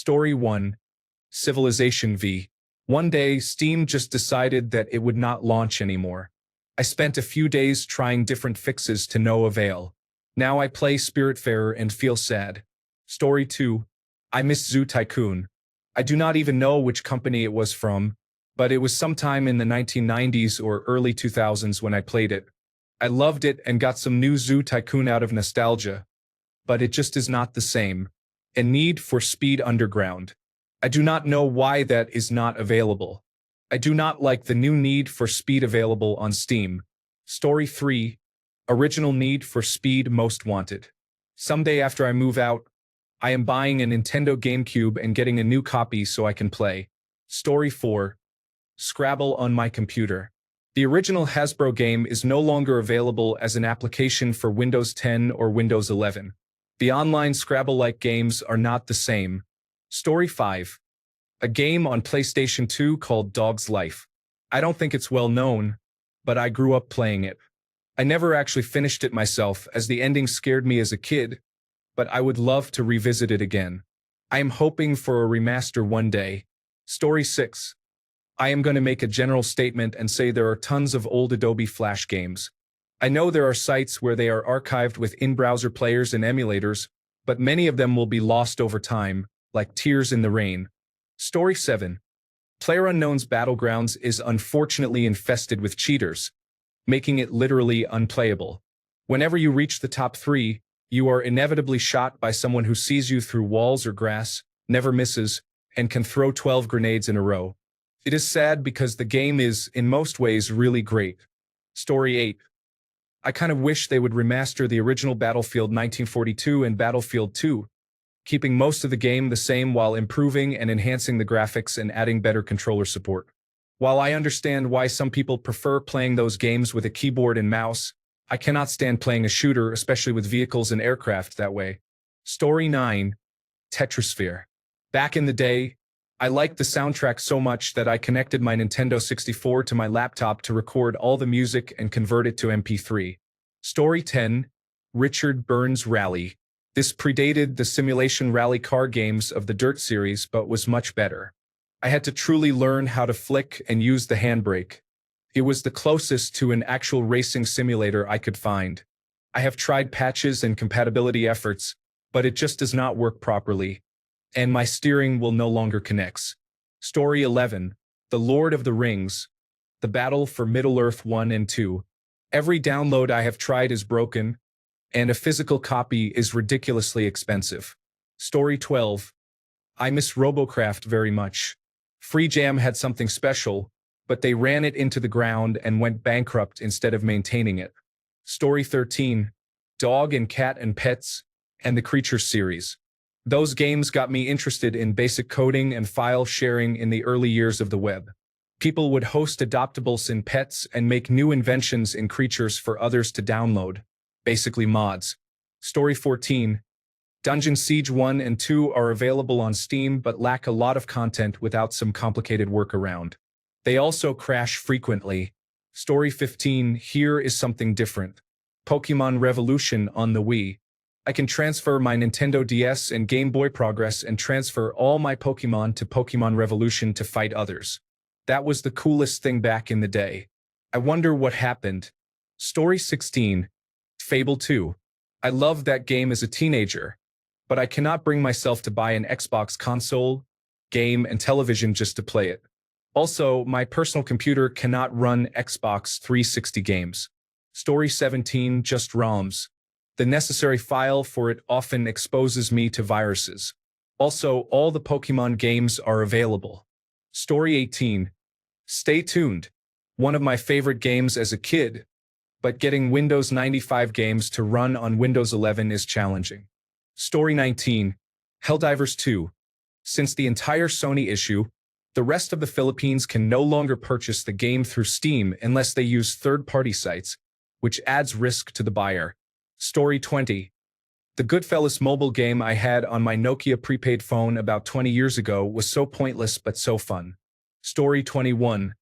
Story 1. Civilization V. One day, Steam just decided that it would not launch anymore. I spent a few days trying different fixes to no avail. Now I play Spiritfarer and feel sad. Story 2. I miss Zoo Tycoon. I do not even know which company it was from, but it was sometime in the 1990s or early 2000s when I played it. I loved it and got some new Zoo Tycoon out of nostalgia, but it just is not the same. And Need for Speed Underground. I do not know why that is not available. I do not like the new Need for Speed available on Steam. Story 3. Original Need for Speed Most Wanted. Someday after I move out, I am buying a Nintendo GameCube and getting a new copy so I can play. Story 4. Scrabble on my computer. The original Hasbro game is no longer available as an application for Windows 10 or Windows 11. The online Scrabble-like games are not the same. Story 5. A game on PlayStation 2 called Dog's Life. I don't think it's well known, but I grew up playing it. I never actually finished it myself as the ending scared me as a kid, but I would love to revisit it again. I am hoping for a remaster one day. Story 6. I am going to make a general statement and say there are tons of old Adobe Flash games. I know there are sites where they are archived with in-browser players and emulators, but many of them will be lost over time, like Tears in the Rain. Story 7. PlayerUnknown's Battlegrounds is unfortunately infested with cheaters, making it literally unplayable. Whenever you reach the top 3, you are inevitably shot by someone who sees you through walls or grass, never misses, and can throw 12 grenades in a row. It is sad because the game is, in most ways, really great. Story 8. I kind of wish they would remaster the original Battlefield 1942 and Battlefield 2, keeping most of the game the same while improving and enhancing the graphics and adding better controller support. While I understand why some people prefer playing those games with a keyboard and mouse, I cannot stand playing a shooter, especially with vehicles and aircraft, that way. Story 9. Tetrasphere. Back in the day, I liked the soundtrack so much that I connected my Nintendo 64 to my laptop to record all the music and convert it to MP3. Story 10. Richard Burns Rally. This predated the simulation rally car games of the Dirt series but was much better. I had to truly learn how to flick and use the handbrake. It was the closest to an actual racing simulator I could find. I have tried patches and compatibility efforts, but it just does not work properly, and my steering will no longer connect. Story 11. The Lord of the Rings. The Battle for Middle-earth 1 and 2. Every download I have tried is broken, and a physical copy is ridiculously expensive. Story 12. I miss Robocraft very much. Free Jam had something special, but they ran it into the ground and went bankrupt instead of maintaining it. Story 13. Dog and Cat and Pets, and the Creatures series. Those games got me interested in basic coding and file sharing in the early years of the web. People would host adoptables in pets and make new inventions in creatures for others to download, basically mods. Story 14. Dungeon Siege 1 and 2 are available on Steam but lack a lot of content without some complicated workaround. They also crash frequently. Story 15. Here is something different. Pokémon Revolution on the Wii. I can transfer my Nintendo DS and Game Boy Progress and transfer all my Pokémon to Pokémon Revolution to fight others. That was the coolest thing back in the day. I wonder what happened. Story 16. Fable 2. I loved that game as a teenager, but I cannot bring myself to buy an Xbox console, game, and television just to play it. Also, my personal computer cannot run Xbox 360 games. Story 17. Just ROMs. The necessary file for it often exposes me to viruses. Also, all the Pokemon games are available. Story 18. Stay tuned. One of my favorite games as a kid, but getting Windows 95 games to run on Windows 11 is challenging. Story 19. Helldivers 2. Since the entire Sony issue, the rest of the Philippines can no longer purchase the game through Steam unless they use third-party sites, which adds risk to the buyer. Story 20. The Goodfellas mobile game I had on my Nokia prepaid phone about 20 years ago was so pointless but so fun. Story 21.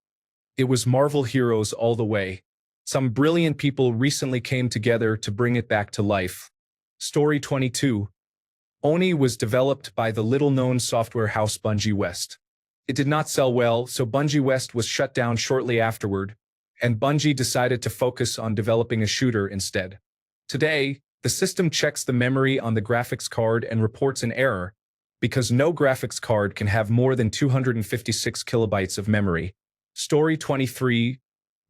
It was Marvel Heroes all the way. Some brilliant people recently came together to bring it back to life. Story 22. Oni was developed by the little-known software house Bungie West. It did not sell well, so Bungie West was shut down shortly afterward, and Bungie decided to focus on developing a shooter instead. Today, the system checks the memory on the graphics card and reports an error, because no graphics card can have more than 256 kilobytes of memory. Story 23,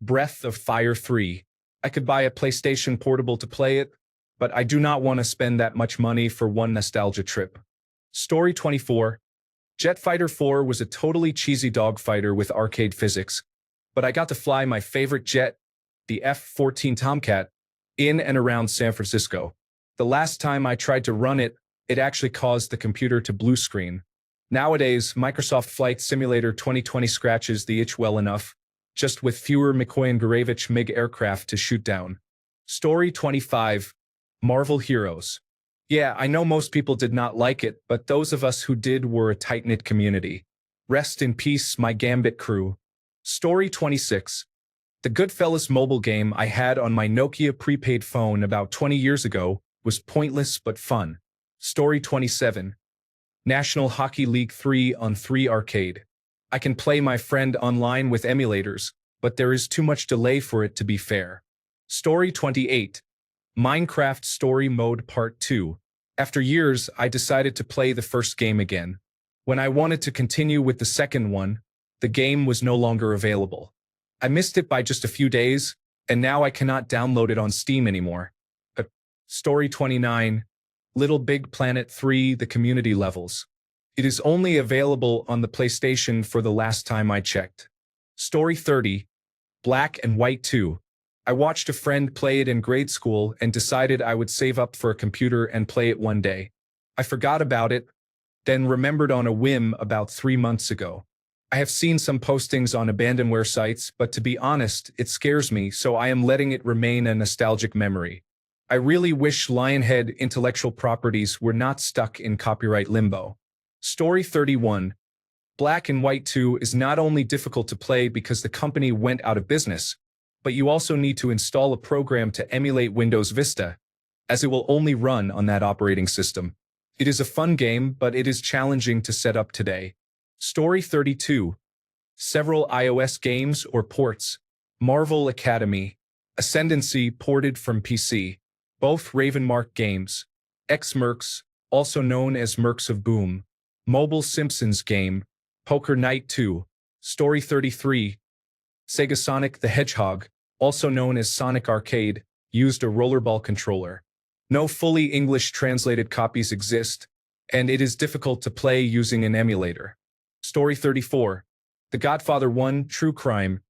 Breath of Fire 3. I could buy a PlayStation Portable to play it, but I do not want to spend that much money for one nostalgia trip. Story 24, Jet Fighter 4 was a totally cheesy dogfighter with arcade physics, but I got to fly my favorite jet, the F-14 Tomcat, in and around San Francisco. The last time I tried to run it, it actually caused the computer to blue screen. Nowadays, Microsoft Flight Simulator 2020 scratches the itch well enough, just with fewer McCoy and Gurevich MiG aircraft to shoot down. Story 25, Marvel Heroes. Yeah, I know most people did not like it, but those of us who did were a tight-knit community. Rest in peace, my Gambit crew. Story 26. The Goodfellas mobile game I had on my Nokia prepaid phone about 20 years ago was pointless but fun. Story 27. National Hockey League 3 on 3 Arcade. I can play my friend online with emulators, but there is too much delay for it to be fair. Story 28. Minecraft Story Mode Part 2. After years, I decided to play the first game again. When I wanted to continue with the second one, the game was no longer available. I missed it by just a few days, and now I cannot download it on Steam anymore. But Story 29, Little Big Planet 3, the community levels. It is only available on the PlayStation for the last time I checked. Story 30, Black and White 2. I watched a friend play it in grade school and decided I would save up for a computer and play it one day. I forgot about it, then remembered on a whim about 3 months ago. I have seen some postings on abandonware sites, but to be honest, it scares me, so I am letting it remain a nostalgic memory. I really wish Lionhead intellectual properties were not stuck in copyright limbo. Story 31. Black and White 2 is not only difficult to play because the company went out of business, but you also need to install a program to emulate Windows Vista, as it will only run on that operating system. It is a fun game, but it is challenging to set up today. Story 32. Several iOS games or ports. Marvel Academy. Ascendancy ported from PC. Both Ravenmark games. X-Mercs, also known as Mercs of Boom. Mobile Simpsons game. Poker Night 2. Story 33. Sega Sonic the Hedgehog, also known as Sonic Arcade, used a rollerball controller. No fully English translated copies exist, and it is difficult to play using an emulator. Story 34. The Godfather 1 True Crime.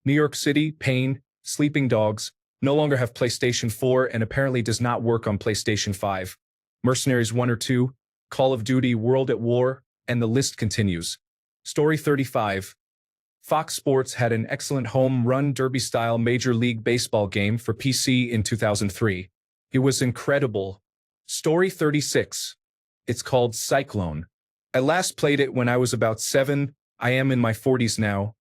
New York City, Pain, Sleeping Dogs, no longer have PlayStation 4 and apparently does not work on PlayStation 5. Mercenaries 1 or 2, Call of Duty World at War, and the list continues. Story 35. Fox Sports had an excellent home run derby-style Major League Baseball game for PC in 2003. It was incredible. Story 36. It's called Cyclone. I last played it when I was about 7, I am in my 40s now,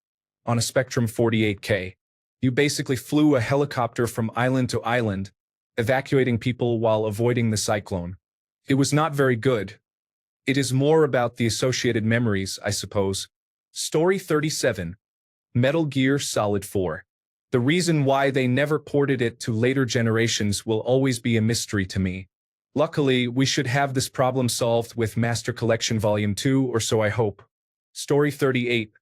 on a Spectrum 48K. You basically flew a helicopter from island to island, evacuating people while avoiding the cyclone. It was not very good. It is more about the associated memories, I suppose. Story 37. Metal Gear Solid 4. The reason why they never ported it to later generations will always be a mystery to me. Luckily, we should have this problem solved with Master Collection Volume 2, or so I hope. Story 38.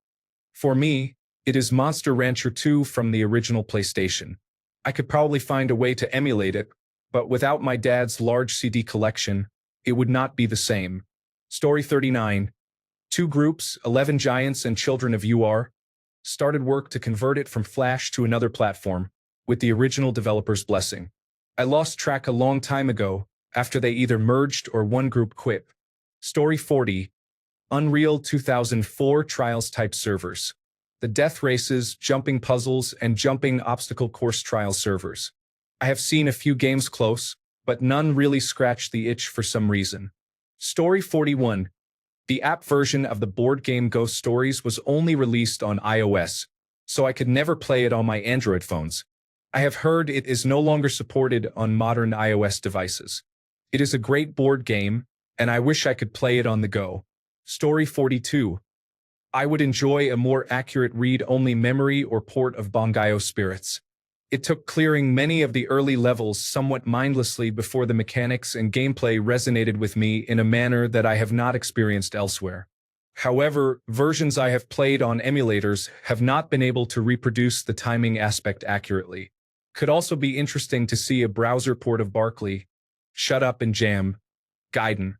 For me, it is Monster Rancher 2 from the original PlayStation. I could probably find a way to emulate it, but without my dad's large CD collection, it would not be the same. Story 39. Two groups, 11 Giants and Children of UR, started work to convert it from Flash to another platform, with the original developer's blessing. I lost track a long time ago, after they either merged or one group quit. Story 40. Unreal 2004 Trials type servers. The death races, jumping puzzles, and jumping obstacle course trial servers. I have seen a few games close, but none really scratched the itch for some reason. Story 41. The app version of the board game Ghost Stories was only released on iOS, so I could never play it on my Android phones. I have heard it is no longer supported on modern iOS devices. It is a great board game, and I wish I could play it on the go. Story 42. I would enjoy a more accurate read-only memory or port of Bongayo Spirits. It took clearing many of the early levels somewhat mindlessly before the mechanics and gameplay resonated with me in a manner that I have not experienced elsewhere. However, versions I have played on emulators have not been able to reproduce the timing aspect accurately. Could also be interesting to see a browser port of Barkley, Shut Up and Jam, Gaiden.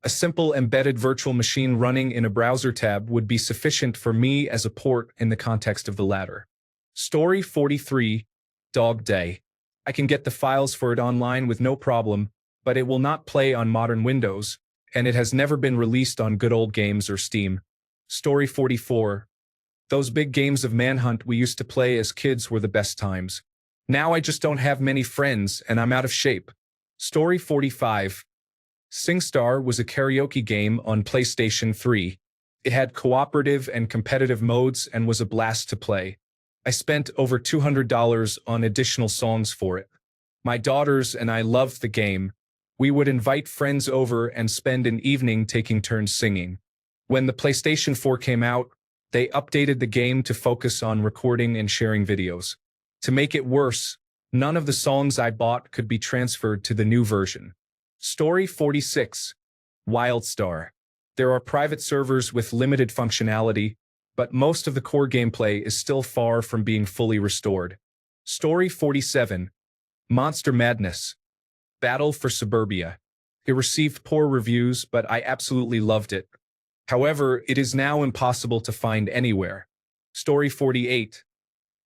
A simple embedded virtual machine running in a browser tab would be sufficient for me as a port in the context of the latter. Story 43. Dog Day. I can get the files for it online with no problem, but it will not play on modern Windows, and it has never been released on Good Old Games or Steam. Story 44. Those big games of Manhunt we used to play as kids were the best times. Now I just don't have many friends, and I'm out of shape. Story 45. SingStar was a karaoke game on PlayStation 3. It had cooperative and competitive modes and was a blast to play. I spent over $200 on additional songs for it. My daughters and I loved the game. We would invite friends over and spend an evening taking turns singing. When the PlayStation 4 came out, they updated the game to focus on recording and sharing videos. To make it worse, none of the songs I bought could be transferred to the new version. Story 46. WildStar. There are private servers with limited functionality, but most of the core gameplay is still far from being fully restored. Story 47. Monster Madness. Battle for Suburbia. It received poor reviews, but I absolutely loved it. However, it is now impossible to find anywhere. Story 48.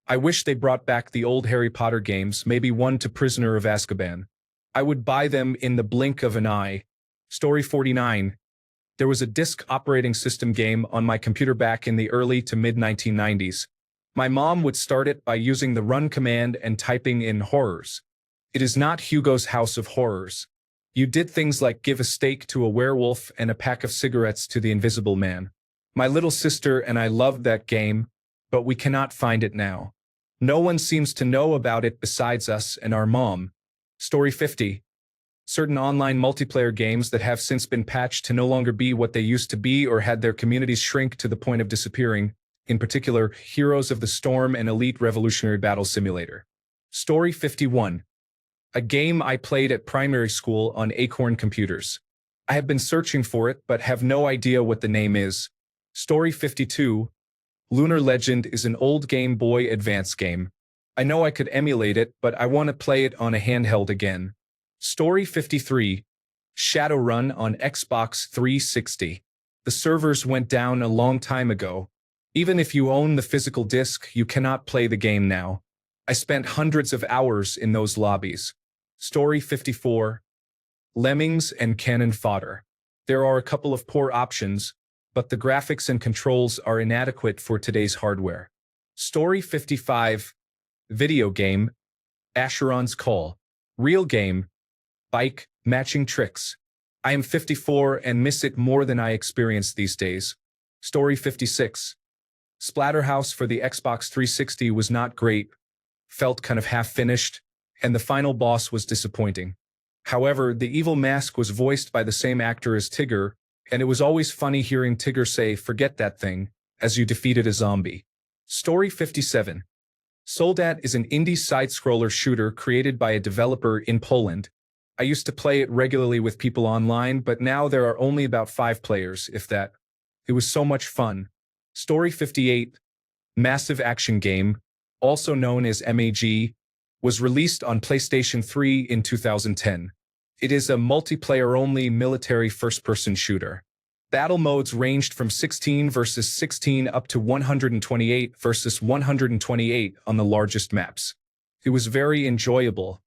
I wish they brought back the old Harry Potter games, maybe one to Prisoner of Azkaban. I would buy them in the blink of an eye. Story 49. There was a disk operating system game on my computer back in the early to mid-1990s. My mom would start it by using the run command and typing in horrors. It is not Hugo's House of Horrors. You did things like give a steak to a werewolf and a pack of cigarettes to the Invisible Man. My little sister and I loved that game, but we cannot find it now. No one seems to know about it besides us and our mom. Story 50. Certain online multiplayer games that have since been patched to no longer be what they used to be or had their communities shrink to the point of disappearing, in particular, Heroes of the Storm and Elite Revolutionary Battle Simulator. Story 51. A game I played at primary school on Acorn computers. I have been searching for it but have no idea what the name is. Story 52. Lunar Legend is an old Game Boy Advance game. I know I could emulate it, but I want to play it on a handheld again. Story 53. Shadowrun on Xbox 360. The servers went down a long time ago. Even if you own the physical disc, you cannot play the game now. I spent hundreds of hours in those lobbies. Story 54. Lemmings and Cannon Fodder. There are a couple of poor options, but the graphics and controls are inadequate for today's hardware. Story 55. Video game. Asheron's Call. Real game. Bike, matching tricks. I am 54 and miss it more than I experience these days. Story 56. Splatterhouse for the Xbox 360 was not great, felt kind of half-finished, and the final boss was disappointing. However, the evil mask was voiced by the same actor as Tigger, and it was always funny hearing Tigger say, "Forget that thing," as you defeated a zombie. Story 57. Soldat is an indie side-scroller shooter created by a developer in Poland. I used to play it regularly with people online, but now there are only about 5 players, if that. It was so much fun. Story 58. Massive Action Game, also known as MAG, was released on PlayStation 3 in 2010. It is a multiplayer-only military first-person shooter. Battle modes ranged from 16 versus 16 up to 128 versus 128 on the largest maps. It was very enjoyable.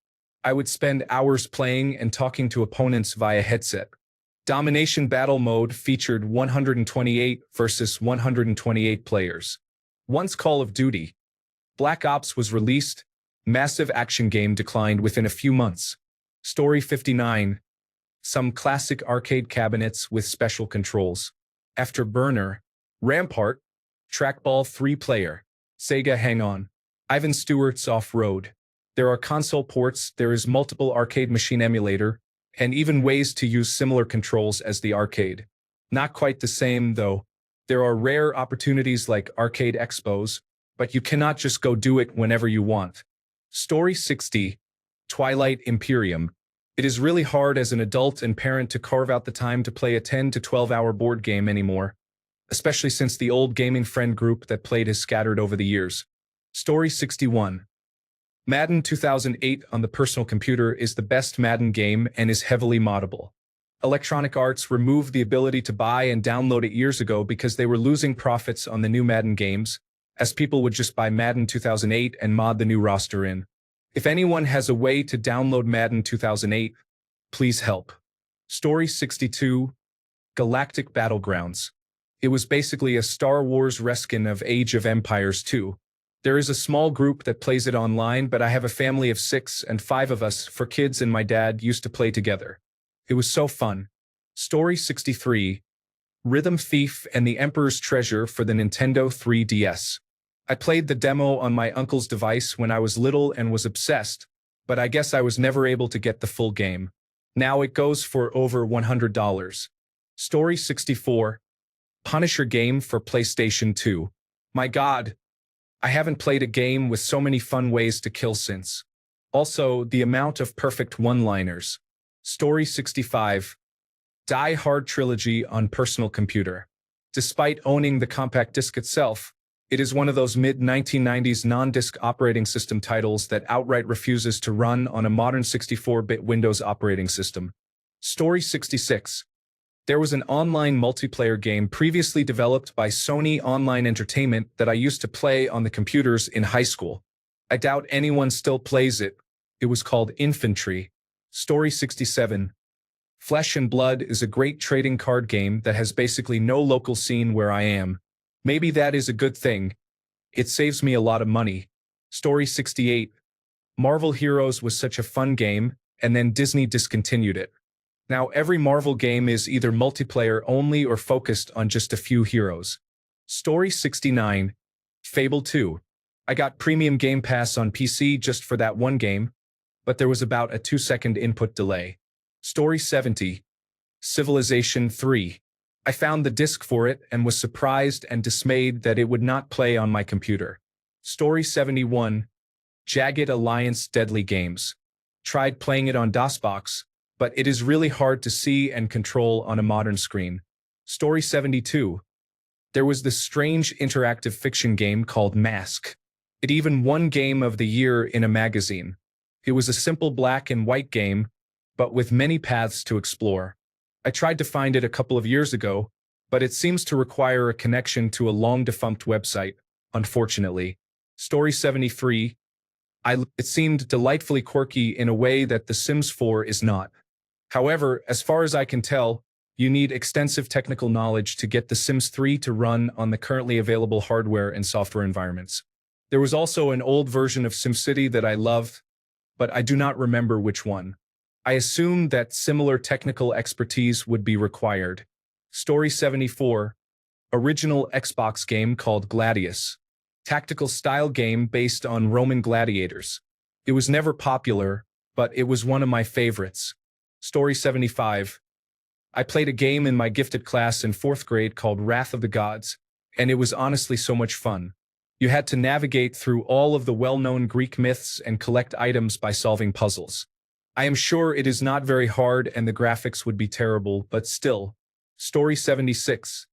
I would spend hours playing and talking to opponents via headset. Domination Battle Mode featured 128 versus 128 players. Once Call of Duty Black Ops was released, Massive Action Game declined within a few months. Story 59. Some classic arcade cabinets with special controls. After Burner, Rampart, Trackball 3-player, Sega Hang On, Ivan Stewart's Off-Road. There are console ports, there is multiple arcade machine emulator, and even ways to use similar controls as the arcade. Not quite the same, though. There are rare opportunities like arcade expos, but you cannot just go do it whenever you want. Story 60, Twilight Imperium. It is really hard as an adult and parent to carve out the time to play a 10 to 12-hour board game anymore, especially since the old gaming friend group that played has scattered over the years. Story 61. Madden 2008 on the personal computer is the best Madden game and is heavily moddable. Electronic Arts removed the ability to buy and download it years ago because they were losing profits on the new Madden games, as people would just buy Madden 2008 and mod the new roster in. If anyone has a way to download Madden 2008, please help. Story 62, Galactic Battlegrounds. It was basically a Star Wars reskin of Age of Empires 2. There is a small group that plays it online, but I have a family of 6 and 5 of us, for kids and my dad used to play together. It was so fun. Story 63, Rhythm Thief and the Emperor's Treasure for the Nintendo 3DS. I played the demo on my uncle's device when I was little and was obsessed, but I guess I was never able to get the full game. Now it goes for over $100. Story 64, Punisher game for PlayStation 2. My God, I haven't played a game with so many fun ways to kill since. Also, the amount of perfect one-liners. Story 65, Die Hard Trilogy on personal computer. Despite owning the compact disc itself, it is one of those mid-1990s non-disc operating system titles that outright refuses to run on a modern 64-bit Windows operating system. Story 66. There was an online multiplayer game previously developed by Sony Online Entertainment that I used to play on the computers in high school. I doubt anyone still plays it. It was called Infantry. Story 67. Flesh and Blood is a great trading card game that has basically no local scene where I am. Maybe that is a good thing. It saves me a lot of money. Story 68. Marvel Heroes was such a fun game, and then Disney discontinued it. Now every Marvel game is either multiplayer only or focused on just a few heroes. Story 69. Fable 2. I got Premium Game Pass on PC just for that one game, but there was about a 2-second input delay. Story 70. Civilization 3. I found the disc for it and was surprised and dismayed that it would not play on my computer. Story 71. Jagged Alliance Deadly Games. Tried playing it on DOSBox, but it is really hard to see and control on a modern screen. Story 72. There was this strange interactive fiction game called Mask. It even won Game of the Year in a magazine. It was a simple black and white game, but with many paths to explore. I tried to find it a couple of years ago, but it seems to require a connection to a long-defunct website, unfortunately. Story 73. It seemed delightfully quirky in a way that The Sims 4 is not. However, as far as I can tell, you need extensive technical knowledge to get The Sims 3 to run on the currently available hardware and software environments. There was also an old version of SimCity that I loved, but I do not remember which one. I assume that similar technical expertise would be required. Story 74. Original Xbox game called Gladius. Tactical style game based on Roman gladiators. It was never popular, but it was one of my favorites. Story 75. I played a game in my gifted class in 4th grade called Wrath of the Gods, and it was honestly so much fun. You had to navigate through all of the well-known Greek myths and collect items by solving puzzles. I am sure it is not very hard and the graphics would be terrible, but still. Story 76.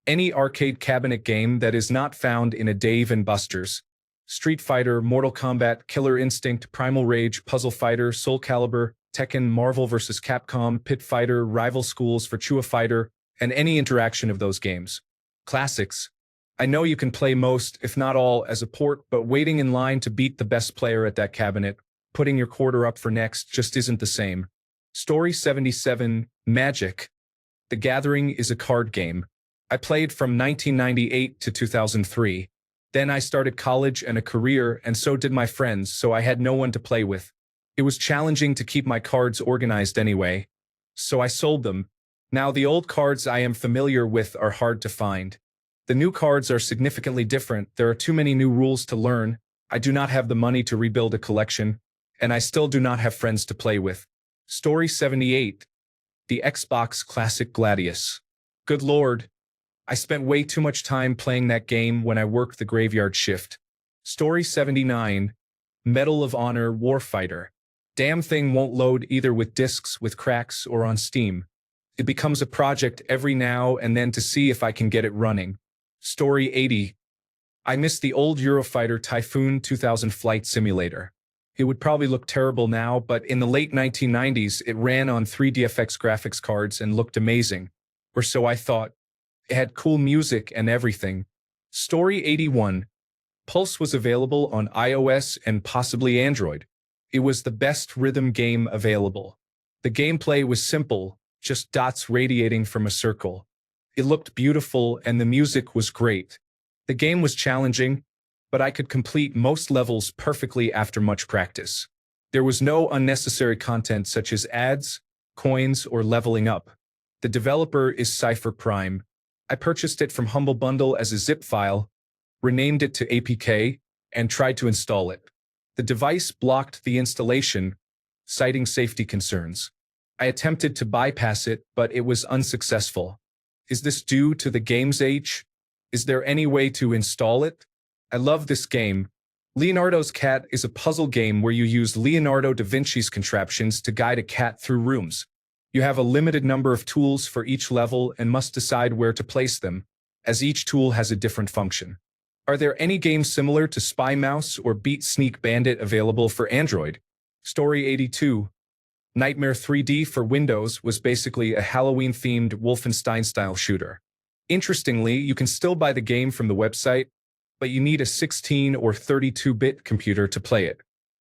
Any arcade cabinet game that is not found in a Dave & Buster's. Street Fighter, Mortal Kombat, Killer Instinct, Primal Rage, Puzzle Fighter, Soul Calibur, Tekken, Marvel vs. Capcom, Pit Fighter, Rival Schools, Virtua Fighter, and any interaction of those games. Classics. I know you can play most, if not all, as a port, but waiting in line to beat the best player at that cabinet, putting your quarter up for next, just isn't the same. Story 77. Magic. The Gathering is a card game. I played from 1998 to 2003. Then I started college and a career, and so did my friends, so I had no one to play with. It was challenging to keep my cards organized anyway, so I sold them. Now the old cards I am familiar with are hard to find. The new cards are significantly different. There are too many new rules to learn. I do not have the money to rebuild a collection, and I still do not have friends to play with. Story 78. The Xbox Classic Gladius. Good lord. I spent way too much time playing that game when I worked the graveyard shift. Story 79. Medal of Honor Warfighter. Damn thing won't load either with discs with cracks or on Steam. It becomes a project every now and then to see if I can get it running. Story 80. I miss the old Eurofighter Typhoon 2000 flight simulator. It would probably look terrible now, but in the late 1990s, it ran on 3DFX graphics cards and looked amazing. Or so I thought. It had cool music and everything. Story 81. Pulse was available on iOS and possibly Android. It was the best rhythm game available. The gameplay was simple, just dots radiating from a circle. It looked beautiful and the music was great. The game was challenging, but I could complete most levels perfectly after much practice. There was no unnecessary content such as ads, coins, or leveling up. The developer is Cypher Prime. I purchased it from Humble Bundle as a zip file, renamed it to APK, and tried to install it. The device blocked the installation, citing safety concerns. I attempted to bypass it, but it was unsuccessful. Is this due to the game's age? Is there any way to install it? I love this game. Leonardo's Cat is a puzzle game where you use Leonardo da Vinci's contraptions to guide a cat through rooms. You have a limited number of tools for each level and must decide where to place them, as each tool has a different function. Are there any games similar to Spy Mouse or Beat Sneak Bandit available for Android? Story 82. Nightmare 3D for Windows was basically a Halloween-themed Wolfenstein-style shooter. Interestingly, you can still buy the game from the website, but you need a 16 or 32-bit computer to play it.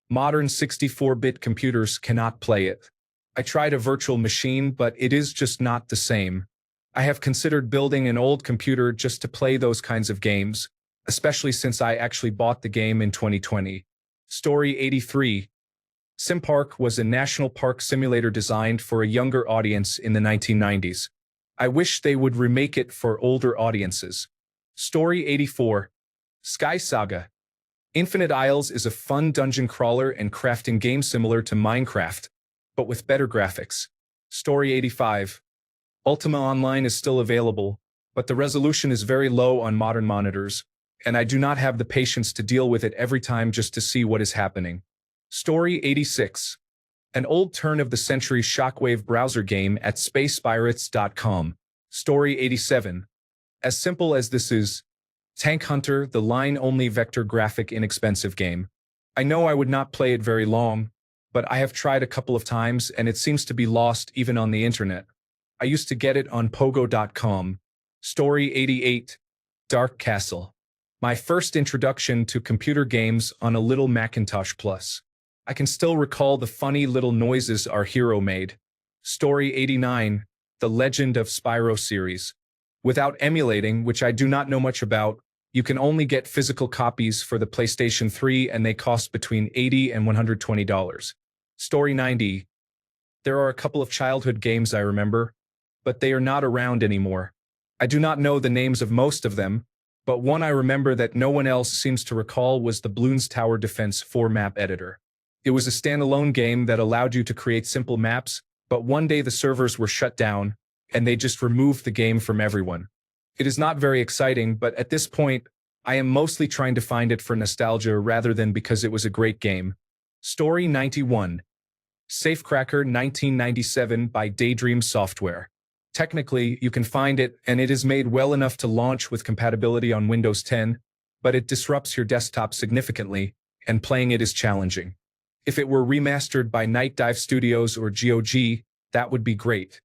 Modern 64-bit computers cannot play it. I tried a virtual machine, but it is just not the same. I have considered building an old computer just to play those kinds of games, especially since I actually bought the game in 2020. Story 83. SimPark was a national park simulator designed for a younger audience in the 1990s. I wish they would remake it for older audiences. Story 84. Sky Saga. Infinite Isles is a fun dungeon crawler and crafting game similar to Minecraft, but with better graphics. Story 85. Ultima Online is still available, but the resolution is very low on modern monitors, and I do not have the patience to deal with it every time just to see what is happening. Story 86. An old turn-of-the-century shockwave browser game at spacepirates.com. Story 87. As simple as this is, Tank Hunter, the line-only vector graphic inexpensive game. I know I would not play it very long, but I have tried a couple of times and it seems to be lost even on the internet. I used to get it on pogo.com. Story 88. Dark Castle. My first introduction to computer games on a little Macintosh Plus. I can still recall the funny little noises our hero made. Story 89. The Legend of Spyro series. Without emulating, which I do not know much about, you can only get physical copies for the PlayStation 3 and they cost between $80 and $120. Story 90. There are a couple of childhood games I remember, but they are not around anymore. I do not know the names of most of them, but one I remember that no one else seems to recall was the Bloons Tower Defense 4 map editor. It was a standalone game that allowed you to create simple maps, but one day the servers were shut down, and they just removed the game from everyone. It is not very exciting, but at this point, I am mostly trying to find it for nostalgia rather than because it was a great game. Story 91. Safecracker 1997 by Daydream Software. Technically, you can find it, and it is made well enough to launch with compatibility on Windows 10, but it disrupts your desktop significantly, and playing it is challenging. If it were remastered by Night Dive Studios or GOG, that would be great.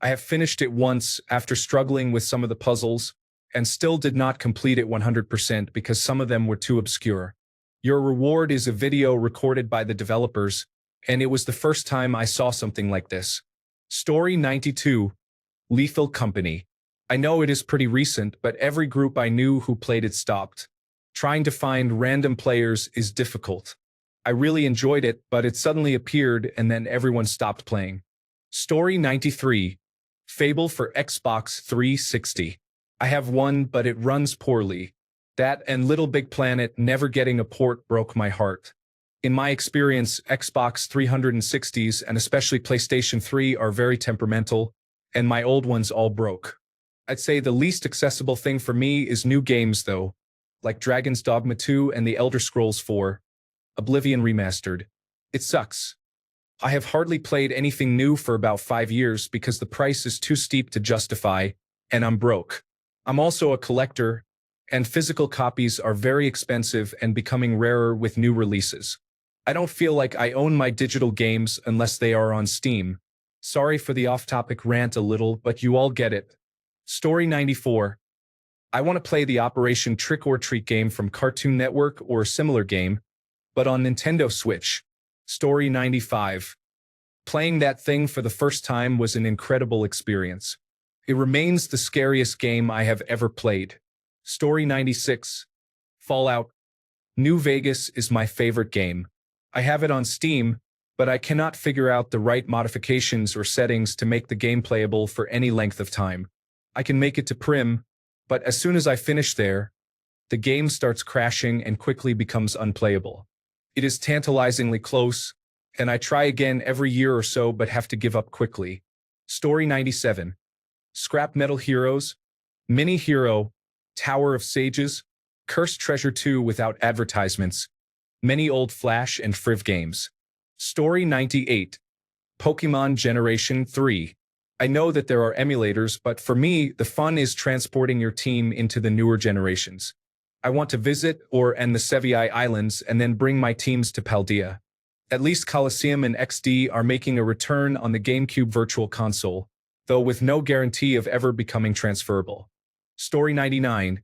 I have finished it once after struggling with some of the puzzles, and still did not complete it 100% because some of them were too obscure. Your reward is a video recorded by the developers, and it was the first time I saw something like this. Story 92. Lethal Company. I know it is pretty recent, but every group I knew who played it stopped. Trying to find random players is difficult. I really enjoyed it, but it suddenly appeared and then everyone stopped playing. Story 93. Fable for Xbox 360. I have one, but it runs poorly. That and Little Big Planet never getting a port broke my heart. In my experience, Xbox 360s and especially PlayStation 3 are very temperamental, and my old ones all broke. I'd say the least accessible thing for me is new games though, like Dragon's Dogma 2 and The Elder Scrolls 4, Oblivion Remastered. It sucks. I have hardly played anything new for about 5 years because the price is too steep to justify, and I'm broke. I'm also a collector, and physical copies are very expensive and becoming rarer with new releases. I don't feel like I own my digital games unless they are on Steam. Sorry for the off-topic rant a little, but you all get it. Story 94. I want to play the Operation Trick or Treat game from Cartoon Network or a similar game, but on Nintendo Switch. Story 95. Playing that thing for the first time was an incredible experience. It remains the scariest game I have ever played. Story 96. Fallout. New Vegas is my favorite game. I have it on Steam, but I cannot figure out the right modifications or settings to make the game playable for any length of time. I can make it to Prim, but as soon as I finish there, the game starts crashing and quickly becomes unplayable. It is tantalizingly close, and I try again every year or so but have to give up quickly. Story 97. Scrap Metal Heroes, Mini Hero, Tower of Sages, Cursed Treasure 2 without advertisements, many old Flash and Friv games. Story 98. Pokemon Generation 3. I know that there are emulators, but for me, the fun is transporting your team into the newer generations. I want to visit or end the Sevii Islands and then bring my teams to Paldea. At least Colosseum and XD are making a return on the GameCube Virtual Console, though with no guarantee of ever becoming transferable. Story 99.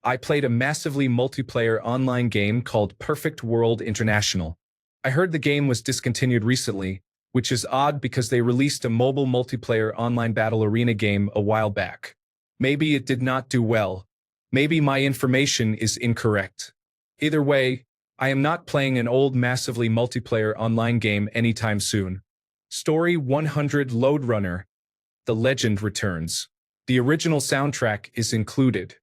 I played a massively multiplayer online game called Perfect World International. I heard the game was discontinued recently, which is odd because they released a mobile multiplayer online battle arena game a while back. Maybe it did not do well. Maybe my information is incorrect. Either way, I am not playing an old massively multiplayer online game anytime soon. Story 100. Lode Runner. The Legend returns. The original soundtrack is included.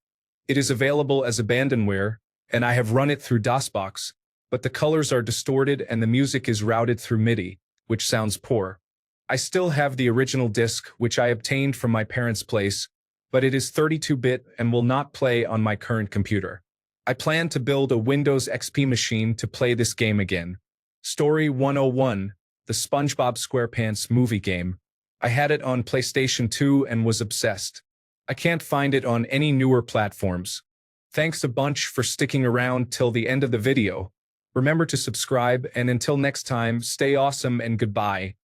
It is available as abandonware, and I have run it through DOSBox, but the colors are distorted and the music is routed through MIDI, which sounds poor. I still have the original disc, which I obtained from my parents' place, but it is 32-bit and will not play on my current computer. I plan to build a Windows XP machine to play this game again. Story 101. The SpongeBob SquarePants movie game. I had it on PlayStation 2 and was obsessed. I can't find it on any newer platforms. Thanks a bunch for sticking around till the end of the video. Remember to subscribe, and until next time, stay awesome and goodbye.